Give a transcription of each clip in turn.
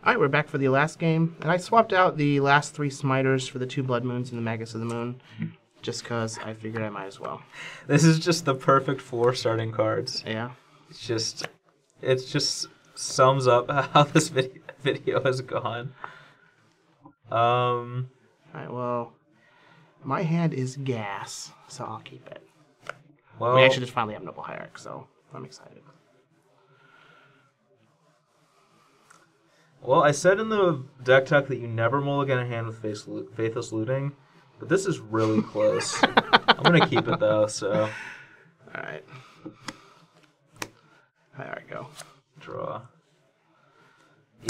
Alright, we're back for the last game. And I swapped out the last 3 Smiters for the 2 Blood Moons and the Magus of the Moon. Just because I figured I might as well. This is just the perfect 4 starting cards. Yeah. It just sums up how this video has gone. Alright, well, my hand is gas, so I'll keep it. Well, We actually just finally have Noble Hierarch, so I'm excited. Well, I said in the deck tech that you never mulligan a hand with Faithless Looting, but this is really close. I'm going to keep it, though, so... Alright. There we go. Draw.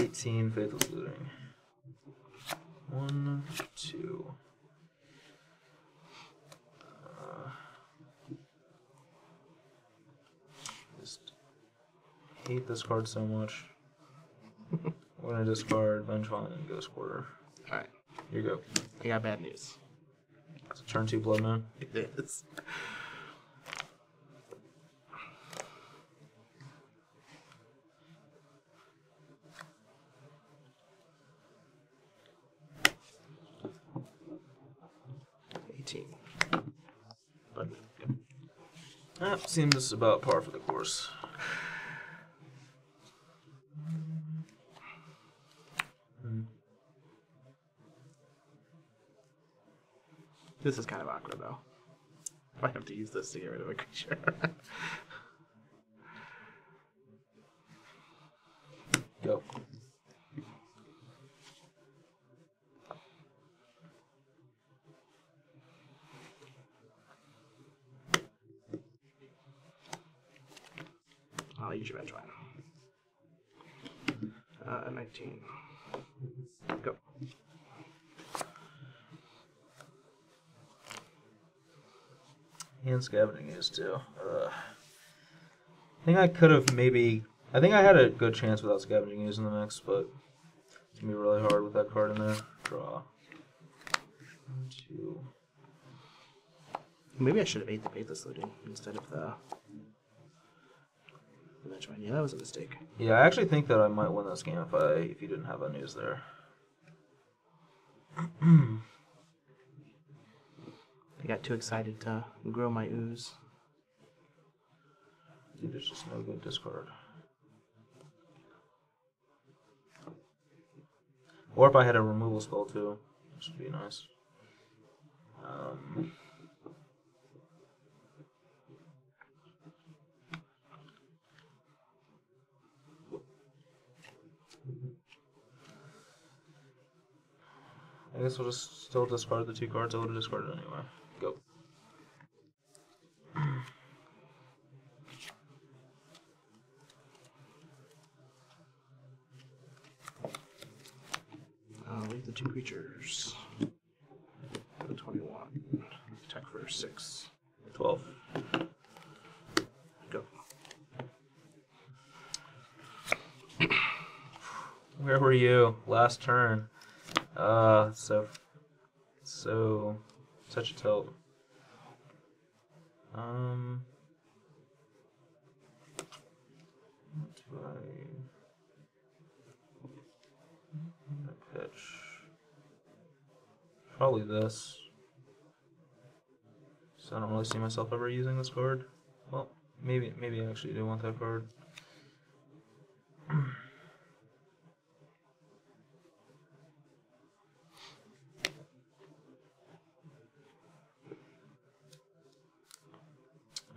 18, Faithless Looting. 1, 2. Just hate this card so much. We're going to discard Dredgevine and Ghost Quarter. Alright. Here you go. I got bad news. It's a turn 2 Blood Moon. It is. But That seems about par for the course. this is kind of awkward, though. I have to use this to get rid of a creature. Go. I'll use your Dredgevine. 19. Go. And Scavenging is too. I think I could have maybe... I think I had a good chance without Scavenging Ooze in the mix, but it's going to be really hard with that card in there. Draw. 1, 2. Maybe I should have ate the Faithless Looting instead of the Dredgevine. Yeah, that was a mistake. Yeah, I actually think that I might win this game if you didn't have that news there. I got too excited to grow my ooze. Dude, there's just no good discard. Or if I had a removal spell too, which would be nice. I guess we'll just still discard the 2 cards I would have discarded anyway. Go. I'll leave the 2 creatures. 21. Attack for 6. 12. Go. Where were you last turn? Such a tilt. What do I pitch? Probably this. So I don't really see myself ever using this card. Well, maybe I actually do want that card.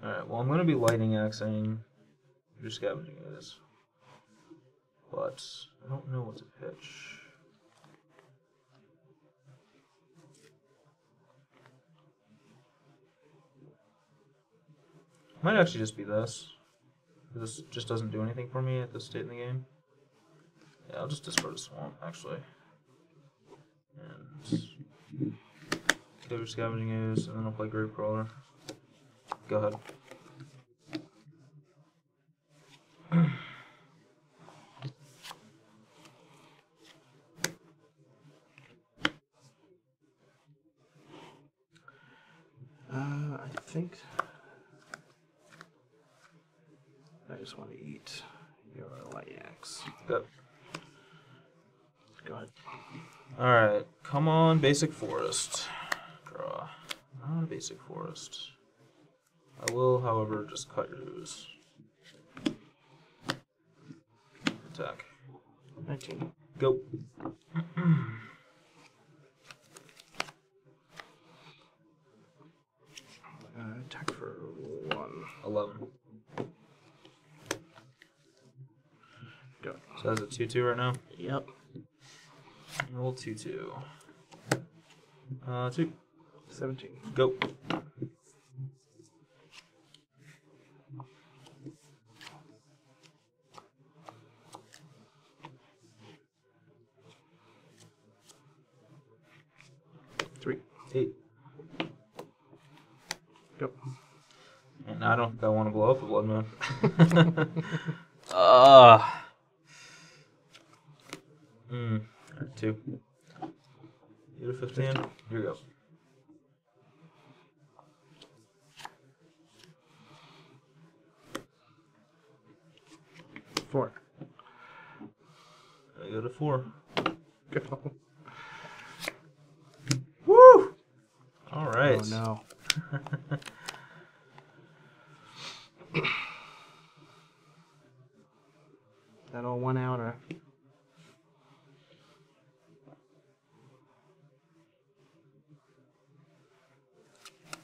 Alright, well I'm going to be lightning axing your Scavenging Ooze. But I don't know what to pitch. Might actually just be this. This just doesn't do anything for me at this state in the game. Yeah, I'll just discard a Swamp, actually. And go your Scavenging Ooze, and then I'll play Gravecrawler. Go ahead. I think I just want to eat your lightning axe. Good. Go ahead. Alright, come on, basic forest. Draw. Not a basic forest. I will, however, just cut your ooze. Attack. 19. Go. Attack for 1. 11. Go. So that's a 2-2 right now? Yep. Roll 2-2. 2. 17. Go. Three. 8. Go. And I don't think I want to blow up a blood moon. 2. You to 15. Here we go. Four. I go to 4. Go. Woo! All right. Oh no. That all 1 out or?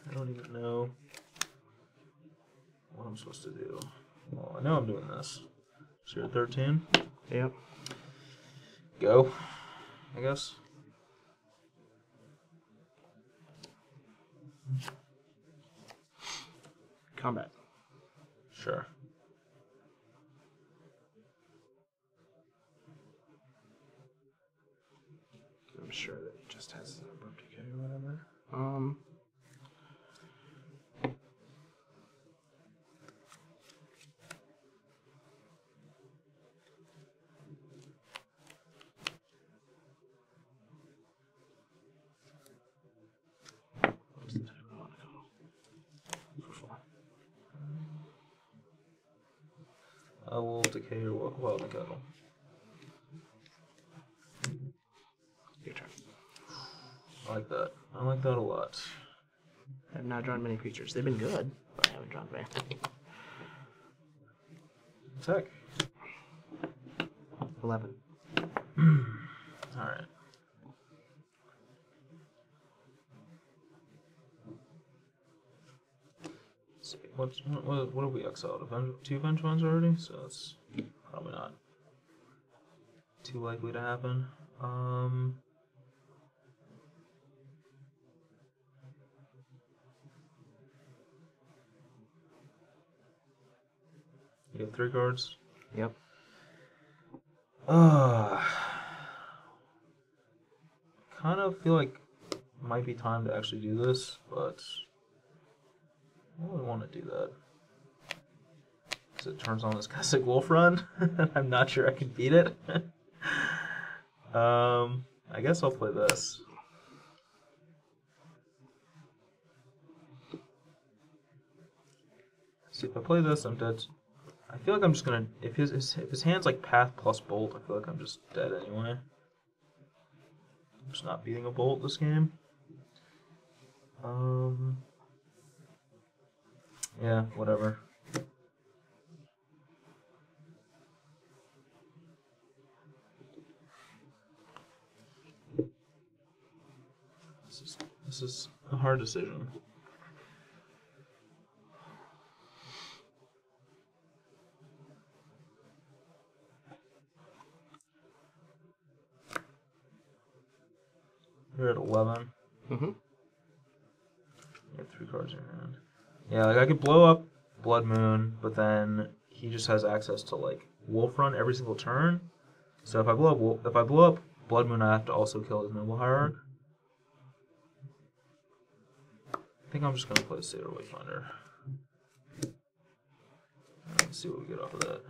I don't even know what I'm supposed to do. Well, I know I'm doing this. So you're 13? Yep. Go, I guess. Combat. Sure. I'm sure that it just has abrupt decay or whatever. What's the type I want to go? For 4. I will decay your wild cattle. Your turn. I like that. I like that a lot. I have not drawn many creatures. They've been good, but I haven't drawn very many. Attack. 11. Alright. What have we exiled? 2 Vengevines already? So it's probably not too likely to happen. You have 3 cards? Yep. Kind of feel like it might be time to actually do this, but I don't really want to do that. Because it turns on this Cossack Wolf run, and I'm not sure I can beat it. I guess I'll play this. See, if I play this, I'm dead. I feel like I'm just gonna. If his hand's like Path plus Bolt, I feel like I'm just dead anyway. I'm just not beating a Bolt this game. Yeah, whatever. This is a hard decision. You're at 11. Mm-hmm. You have 3 cards in your hand. Yeah, like I could blow up Blood Moon, but then he just has access to like Wolf Run every single turn. So if I blow up Blood Moon, I have to also kill his Noble Hierarch. I think I'm just gonna play Satyr Wayfinder. Let's see what we get off of that.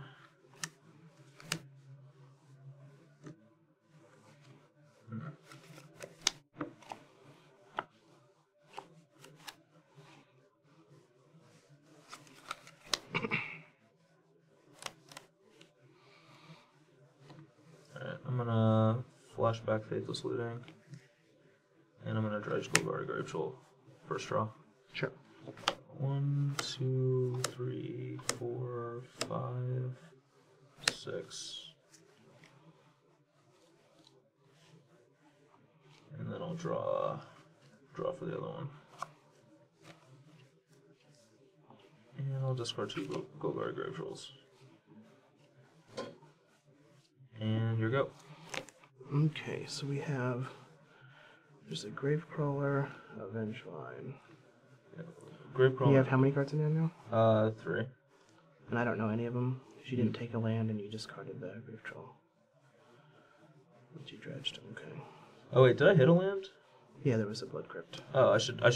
Alright, I'm gonna flash flashback Faithless Looting. And I'm going to dredge Golgari Grave Troll. First draw. Sure. 1, 2, 3, 4, 5, 6. And then I'll draw for the other one. And I'll discard 2 Golgari Grave Trolls. And your go. Okay, so we have... There's a Gravecrawler, a Dredgevine. Yeah. Gravecrawler. You have how many cards in there now? 3. And I don't know any of them. If you didn't take a land and you discarded the Grave Troll. Which you dredged, okay. Oh wait, did I hit a land? Yeah, there was a Blood Crypt. Oh, I should have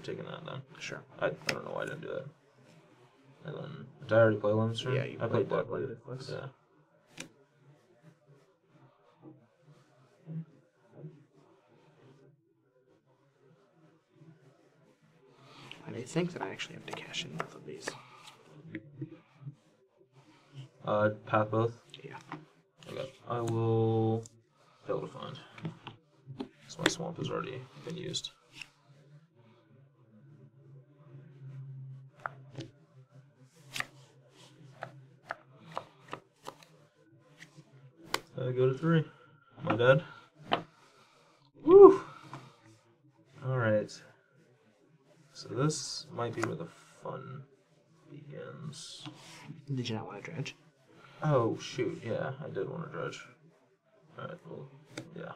taken that then. Sure. I don't know why I didn't do that. And then did I already play lands? Yeah, you I played Black Black Blade. Eclipse. Yeah. And I think that I actually have to cash in both of these. Path both? Yeah. Okay. I will fail to find. So my swamp has already been used. I go to 3. Am I dead? Woo! Alright. So this might be where the fun begins. Did you not want to dredge? Oh, shoot. Yeah, I did want to dredge. Alright, well, yeah.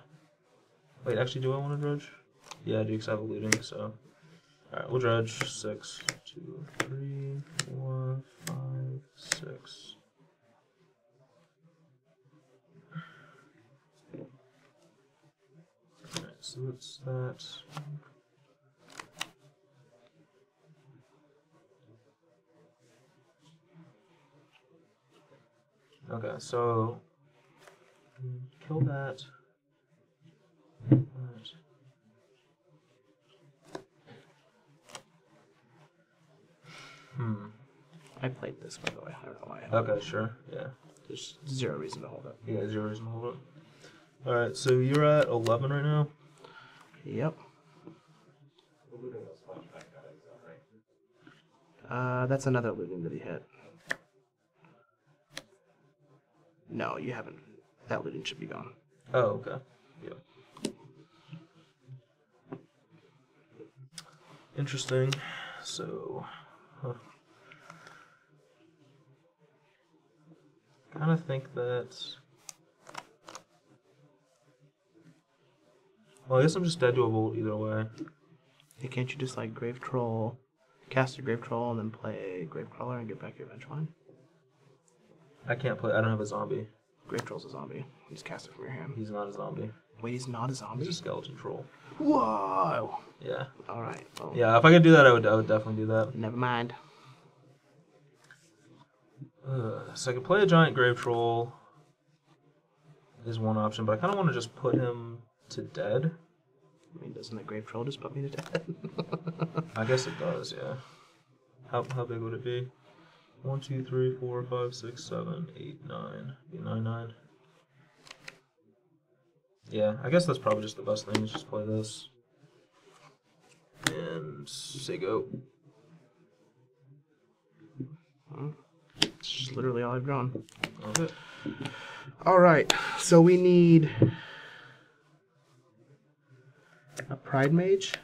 Wait, actually, do I want to dredge? Yeah, I do, because I have a looting, so... Alright, we'll dredge. 6, 2, 3, 4, 5, 6. Alright, so that's that. Okay, so kill that. I played this, by the way. I don't know why I have it. Okay, sure. Yeah. There's zero reason to hold it. Yeah, 0 reason to hold it. Alright, so you're at 11 right now? Yep. That's another looting that he hit. No, you haven't. That looting should be gone. Oh, okay. Yep. Interesting. So, kind of think that. Well, I guess I'm just dead to a Bolt either way. Hey, can't you just like Grave Troll, cast a Grave Troll, and then play Gravecrawler and get back your Dredgevine? I can't play. I don't have a zombie. Grave Troll's a zombie. You just cast it from your hand. He's not a zombie. Wait, he's not a zombie? He's a skeleton troll. Whoa! Yeah. Alright. Well, Yeah, if I could do that, I would definitely do that. never mind. So I could play a giant grave troll is one option, but I kind of want to just put him to dead. I mean, doesn't a Grave Troll just put me to death? I guess it does, yeah. How big would it be? 1, 2, 3, 4, 5, 6, 7, 8, 9. Be 9, 9. Yeah, I guess that's probably just the best thing, is just play this. And say go. It's just literally all I've drawn. Okay. Alright, so we need a Pride Mage.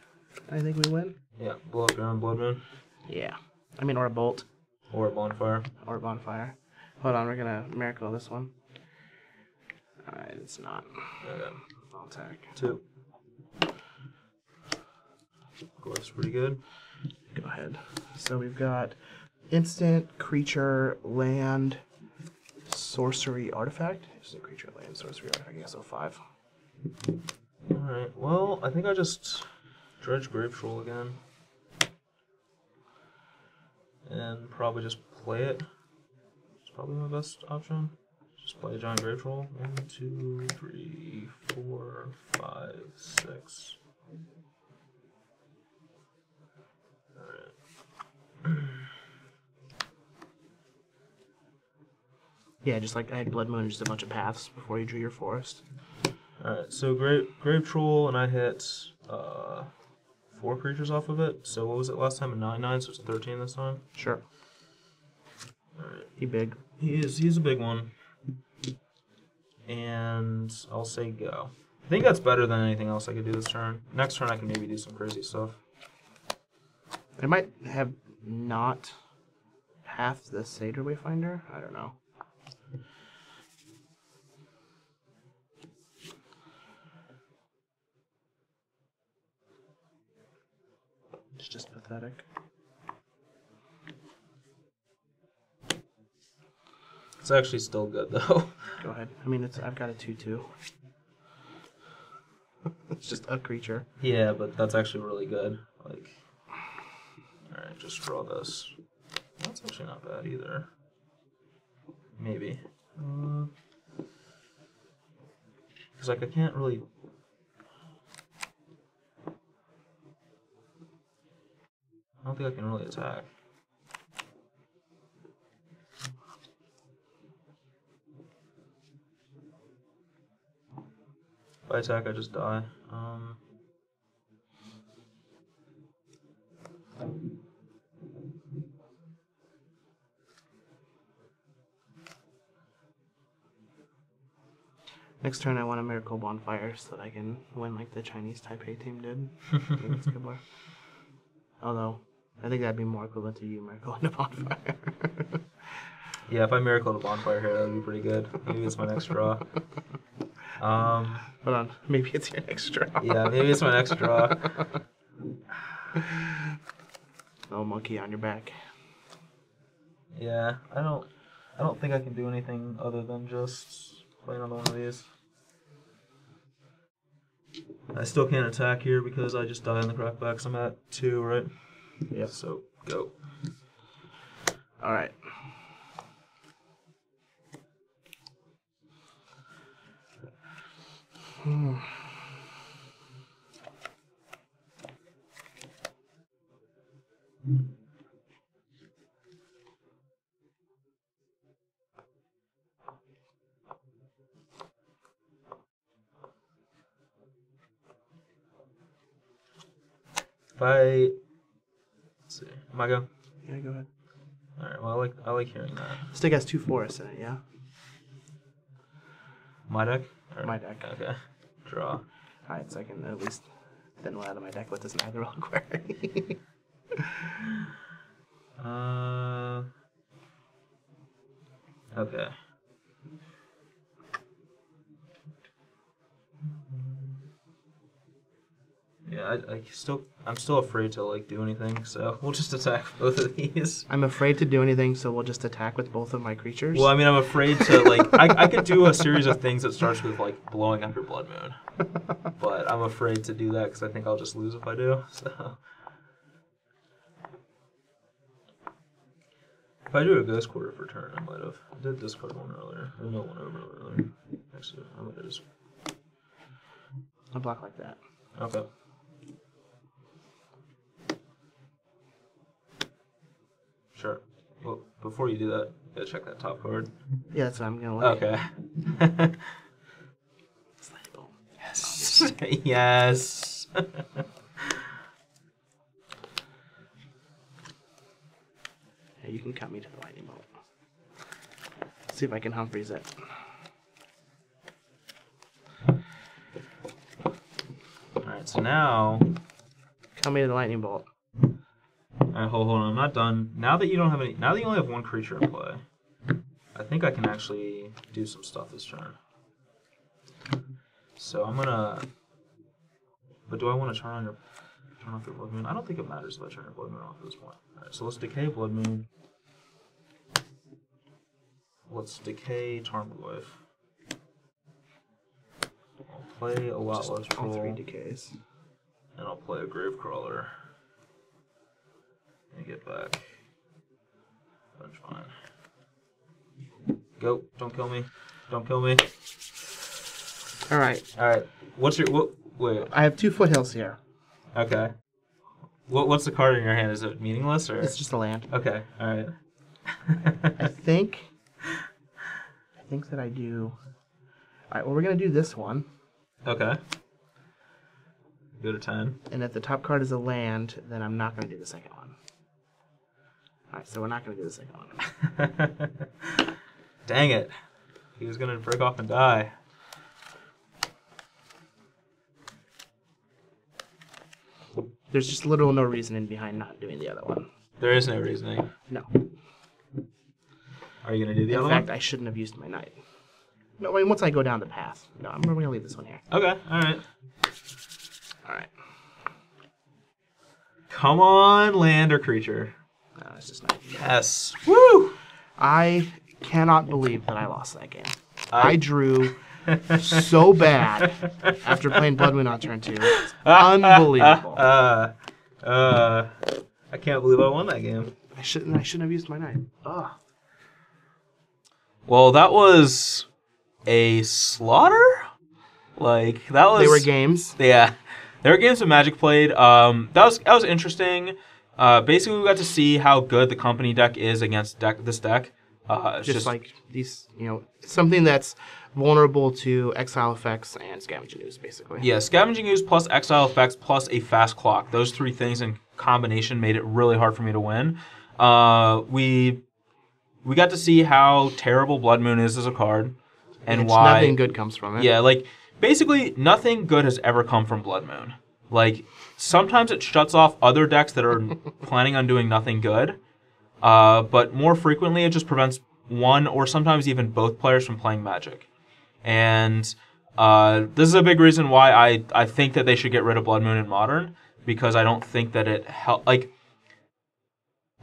I think we win. Yeah, blow up your own Blood Moon. Yeah. I mean, or a Bolt. Or a Bonfire. Or a Bonfire. Hold on, we're gonna Miracle this one. Alright, it's not. Okay. I'll attack. 2. That's pretty good. Go ahead. So we've got instant, creature, land, sorcery, artifact. It's a creature, land, sorcery, artifact. Yeah, so 5. Alright, well, I think I just dredge Grave Troll again. And probably just play it. It's probably my best option. Just play a giant Grave Troll. 1, 2, 3, 4, 5, 6. Alright. Yeah, just like I had Blood Moon and just a bunch of paths before you drew your forest. Alright, so Grave Troll, and I hit 4 creatures off of it. So what was it last time? A 9/9, so it's a 13 this time? Sure. Alright. He big. He's a big one. And I'll say go. I think that's better than anything else I could do this turn. Next turn I can maybe do some crazy stuff. I might have not half the Seder Wayfinder. I don't know. It's just pathetic. It's actually still good though. Go ahead. I mean, I've got a 2/2. It's just a creature. Yeah, but that's actually really good. Like, all right, just draw this. That's actually not bad either. Maybe. Because like I can't really. I don't think I can really attack. If I attack, I just die. Next turn, I want a Miracle Bonfire so that I can win like the Chinese Taipei team did. I think that's Kibler. Although, I think that'd be more equivalent to you Miracle and a Bonfire. Yeah, if I Miracle the Bonfire here, that'd be pretty good. Maybe it's my next draw. Hold on, maybe it's your next draw. Yeah, maybe it's my next draw. No monkey on your back. Yeah, I don't think I can do anything other than just play another one of these. I still can't attack here because I just die in the crackbacks. I'm at 2, right? Yep. So go. All right. If I let's see, am I go? Yeah, go ahead. All right. Well, I like hearing that. This deck has 2 forests in it, yeah? My deck. Or, My deck. Okay. Draw. Alright, so I can at least thin one out of my deck with this Nether Reliquary. Okay. Yeah, I'm still afraid to like do anything, so we'll just attack both of these. I'm afraid to do anything, so we'll just attack with both of my creatures. Well, I mean, I'm afraid to like I could do a series of things that starts with like blowing up your Blood Moon, but I'm afraid to do that because I think I'll just lose if I do. So if I do a Ghost Quarter for turn, I might have. I did discard one earlier. Or no one over earlier. Actually, I might have just. I'll block like that. Okay. Sure. Well, before you do that, you gotta check that top card. Yeah, that's what I'm gonna look at. Okay. Slayable. Yes. Yes. Hey, you can cut me to the lightning bolt. See if I can Humphreys it. Alright, so now. Cut me to the lightning bolt. Alright, hold on, I'm not done. Now that you don't have any, now that you only have one creature in play, I think I can actually do some stuff this turn. So I'm gonna. But do I want to turn off your Blood Moon? I don't think it matters if I turn your Blood Moon off at this point. Alright, so let's decay Blood Moon. Let's decay Tarmogoyf. I'll play a lot less All 3 troll, decays. and I'll play a Gravecrawler. And get back. That's fine. Go! Don't kill me! Don't kill me! All right. All right. What's your wait? I have 2 foothills here. Okay. What's the card in your hand? Is it meaningless or? It's just a land. Okay. All right. I think that I do. All right. Well, we're gonna do this one. Okay. Go to 10. And if the top card is a land, then I'm not going to do the second one. Alright, so we're not going to do the second one. Dang it. He was going to break off and die. There's just little or no reasoning behind not doing the other one. There is no reasoning. No. Are you going to do the other In one? fact, I shouldn't have used my knight. No, I mean, once I go down the path. No, I'm going to leave this one here. Okay, alright. Alright. Come on, land or creature. No, it's just not. Yes. Woo! I cannot believe that I lost that game. I drew so bad after playing Blood-Moon on turn 2. It's unbelievable. I can't believe I won that game. I shouldn't have used my knight. Ugh. Well, that was a slaughter? Like, that was... They were games. Yeah. There were games of Magic played. That was interesting. Basically, we got to see how good the company deck is against this deck. It's just like these, something that's vulnerable to exile effects and scavenging ooze, basically. Yeah, scavenging ooze plus exile effects plus a fast clock. Those three things in combination made it really hard for me to win. We got to see how terrible Blood Moon is as a card, and why nothing good comes from it. Yeah, like basically nothing good has ever come from Blood Moon. Like sometimes it shuts off other decks that are planning on doing nothing good. But more frequently, it just prevents one or sometimes even both players from playing Magic. And this is a big reason why I think that they should get rid of Blood Moon in Modern, because I don't think that it helps. Like,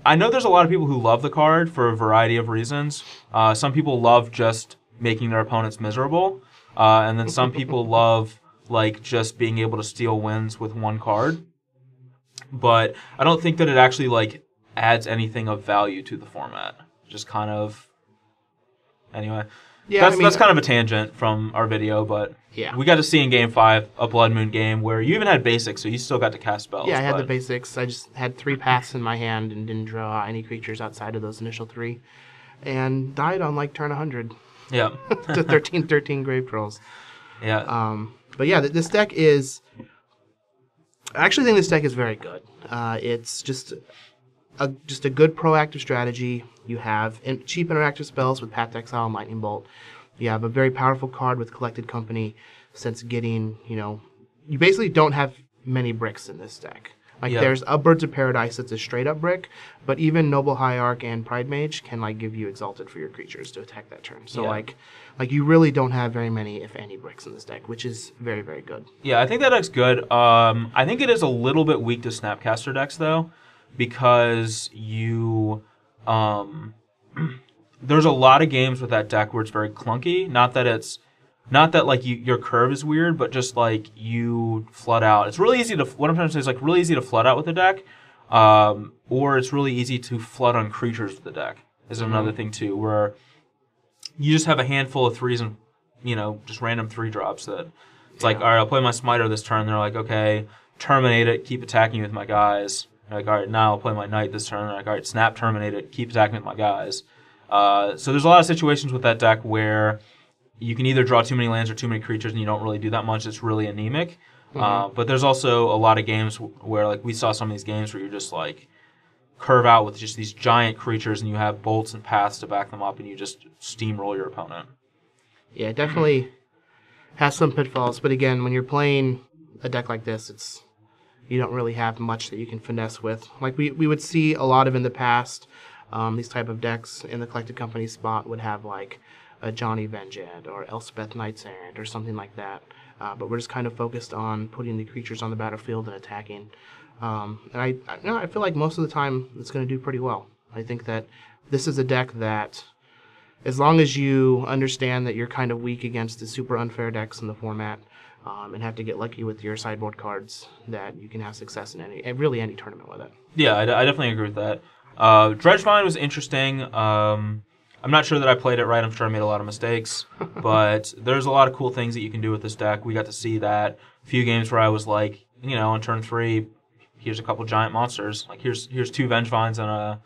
I know there's a lot of people who love the card for a variety of reasons. Some people love just making their opponents miserable, and then some people love like just being able to steal wins with one card. But I don't think that it actually like adds anything of value to the format. Just kind of... Anyway. Yeah, that's kind of a tangent from our video, but yeah, we got to see in Game 5 a Blood Moon game where you even had basics, so you still got to cast spells. Yeah, I had the basics. I just had 3 paths in my hand and didn't draw any creatures outside of those initial 3. And died on like turn 100. Yeah. To 13 Grave Trolls. Yeah. But yeah, this deck is... I actually think this deck is very good. It's just a good proactive strategy. You have cheap interactive spells with Path to Exile and Lightning Bolt. You have a very powerful card with Collected Company, since getting, you basically don't have many bricks in this deck. Like, there's a Birds of Paradise that's a straight-up brick, but even Noble Hierarch and Pride Mage can, like, give you Exalted for your creatures to attack that turn. So, like you really don't have very many, if any, bricks in this deck, which is very, very good. Yeah, I think that deck's good. I think it is a little bit weak to Snapcaster decks, though, because you... there's a lot of games with that deck where it's very clunky. Not that like your curve is weird, but just like you flood out. It's really easy to... What I'm trying to say is like really easy to flood out with the deck, or it's really easy to flood on creatures with the deck. Is another thing too, where you just have a handful of 3s and just random 3 drops that it's like, all right, I'll play my Smiter this turn. They're like, okay, terminate it, keep attacking with my guys. They're like, all right, now I'll play my Knight this turn. They're like, all right, snap, terminate it, keep attacking with my guys. So there's a lot of situations with that deck where you can either draw too many lands or too many creatures and you don't really do that much. It's really anemic. But there's also a lot of games where, like, we saw some of these games where you're just, like, curve out with just these giant creatures and you have bolts and paths to back them up and you just steamroll your opponent. Yeah, it definitely has some pitfalls. But again, when you're playing a deck like this, you don't really have much that you can finesse with. Like we would see a lot of in the past, these type of decks in the Collected Company spot would have like a Johnny Vengeance or Elspeth Knights Errant or something like that. But we're just kind of focused on putting the creatures on the battlefield and attacking. And I feel like most of the time it's going to do pretty well. I think that this is a deck that, as long as you understand that you're kind of weak against the super unfair decks in the format, and have to get lucky with your sideboard cards, that you can have success in really any tournament with it. Yeah, I definitely agree with that. Dredgevine was interesting. I'm not sure that I played it right. I'm sure I made a lot of mistakes. But there's a lot of cool things that you can do with this deck. We got to see that. A few games where I was like, on turn 3, here's a couple giant monsters. Like, here's 2 Vengevines and a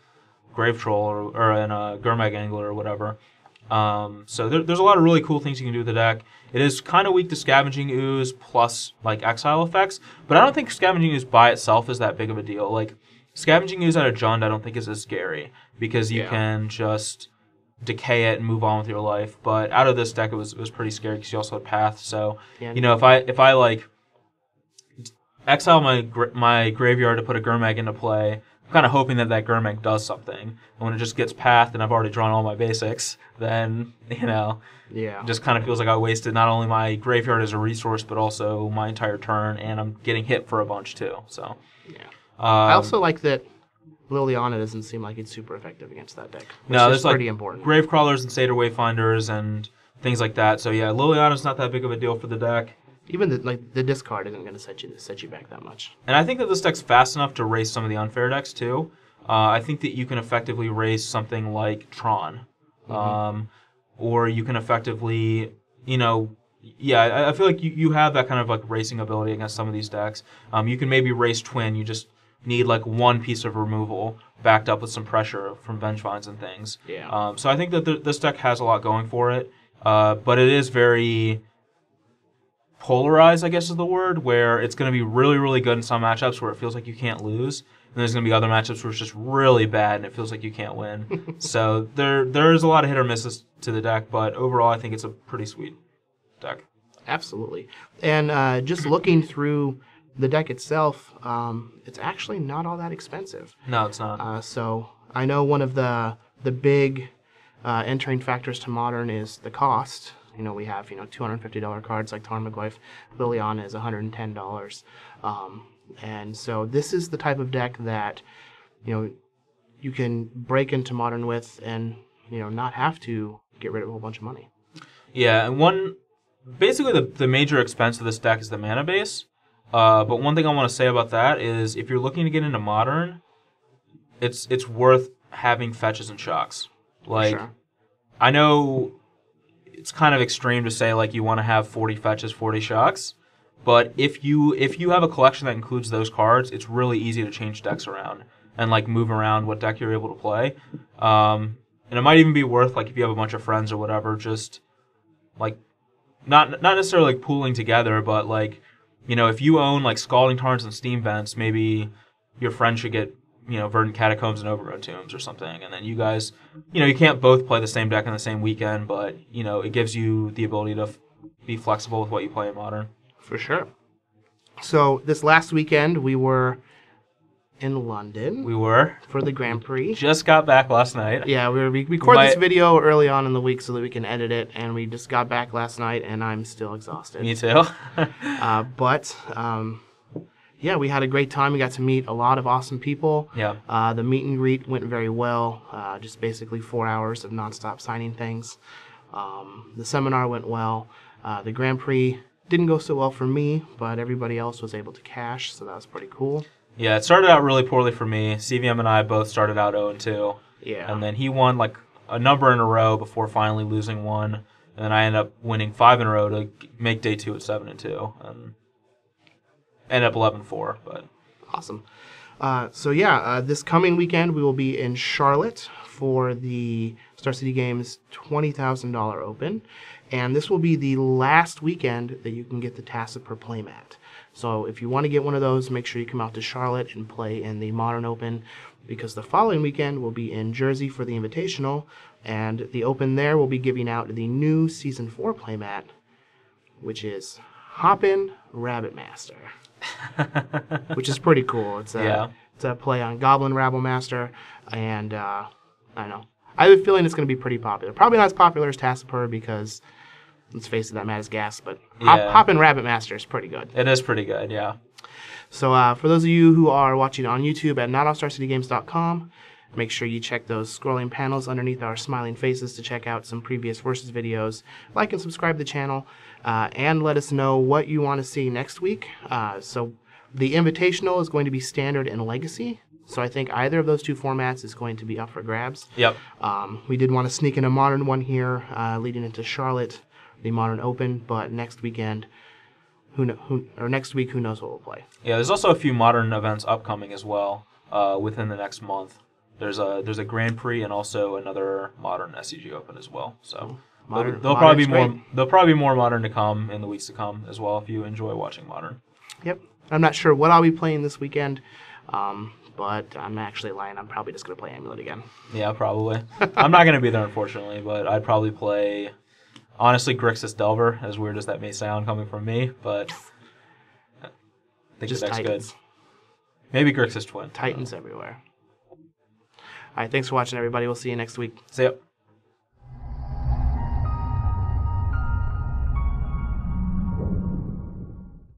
Grave Troll or and a Gurmag Angler or whatever. So there's a lot of really cool things you can do with the deck. It is kind of weak to Scavenging Ooze plus like exile effects, but I don't think Scavenging Ooze by itself is that big of a deal. Like Scavenging Ooze out of Jund I don't think is as scary because you can just decay it and move on with your life. But out of this deck it was pretty scary because you also had Path. So you know, if I like exile my graveyard to put a Gurmag into play, I'm kind of hoping that Gurmag does something. And when it just gets Path and I've already drawn all my basics, then, you know, it just kind of feels like I wasted not only my graveyard as a resource, but also my entire turn, and I'm getting hit for a bunch too. So I also like that Liliana doesn't seem like it's super effective against that deck. No, there's pretty like important. Gravecrawlers and Satyr Wayfinders and things like that. So yeah, Liliana's not that big of a deal for the deck. Even the discard isn't going to set you back that much. And I think that this deck's fast enough to race some of the unfair decks too. I think that you can effectively race something like Tron, or you can effectively, you know, I feel like you have that kind of like racing ability against some of these decks. You can maybe race Twin. You just need like one piece of removal backed up with some pressure from Vengevines and things. Yeah. So I think that this deck has a lot going for it, but it is very polarized, I guess is the word, where it's going to be really, really good in some matchups where it feels like you can't lose, and there's going to be other matchups where it's just really bad and it feels like you can't win. So there's a lot of hit or misses to the deck, but overall I think it's a pretty sweet deck. Absolutely. And just looking through the deck itself, it's actually not all that expensive. No, it's not. So I know one of the big entering factors to Modern is the cost. You know, we have, $250 cards like Tarmogoyf. Liliana is $110. And so this is the type of deck that, you can break into Modern with and, not have to get rid of a whole bunch of money. Yeah, and basically the major expense of this deck is the mana base. But one thing I want to say about that is if you're looking to get into Modern, it's worth having fetches and shocks. Like, sure. I know it's kind of extreme to say like you want to have 40 fetches, 40 shocks, but if you have a collection that includes those cards, it's really easy to change decks around and like move around what deck you're able to play. And it might even be worth, like, if you have a bunch of friends or whatever, just like not necessarily like pooling together, but like, if you own like Scalding Tarns and Steam Vents, maybe your friend should get Verdant Catacombs and Overgrown Tombs or something, and then you guys, you can't both play the same deck on the same weekend, but it gives you the ability to be flexible with what you play in Modern. For sure. So this last weekend we were in London. We were for the Grand Prix. Just got back last night. Yeah, we recorded this video early on in the week so that we can edit it, and we just got back last night, and I'm still exhausted. Me too. Yeah, we had a great time. We got to meet a lot of awesome people. Yeah. The meet and greet went very well. Just basically 4 hours of nonstop signing things. The seminar went well. The Grand Prix didn't go so well for me, but everybody else was able to cash, so that was pretty cool. Yeah, it started out really poorly for me. CVM and I both started out 0-2. Yeah. And then he won like a number in a row before finally losing one. And then I ended up winning 5 in a row to make day 2 at 7-2. And ended up 11-4, but awesome. This coming weekend we will be in Charlotte for the Star City Games $20,000 Open, and this will be the last weekend that you can get the Tacit per playmat. So if you want to get one of those, make sure you come out to Charlotte and play in the Modern Open, because the following weekend we'll be in Jersey for the Invitational, and the Open there will be giving out the new Season 4 playmat, which is Hoppin' Rabbit Master. Which is pretty cool. It's a play on Goblin Rabble Master, and I don't know. I have a feeling it's going to be pretty popular. Probably not as popular as Tassipur because, let's face it, that Mad as gas, but Hoppin' Rabbit Master is pretty good. It is pretty good, yeah. So for those of you who are watching on YouTube at notoffstarcitygames.com, make sure you check those scrolling panels underneath our smiling faces to check out some previous Versus videos. Like and subscribe to the channel, and let us know what you want to see next week. So the Invitational is going to be Standard and Legacy. So I think either of those two formats is going to be up for grabs. Yep. We did want to sneak in a Modern one here, leading into Charlotte, the Modern Open, but next weekend, next week, who knows what we'll play. Yeah, there's also a few Modern events upcoming as well within the next month. There's a Grand Prix and also another modern SCG Open as well. So there'll Modern's probably be more modern to come in the weeks to come as well if you enjoy watching modern. Yep. I'm not sure what I'll be playing this weekend, but I'm actually lying. I'm probably just going to play Amulet again. Yeah, probably. I'm not going to be there, unfortunately, but I'd probably play, honestly, Grixis Delver, as weird as that may sound coming from me, but I think Just the deck's Titans. good. Maybe Grixis Twin. Titans everywhere. All right, thanks for watching, everybody. We'll see you next week. See ya.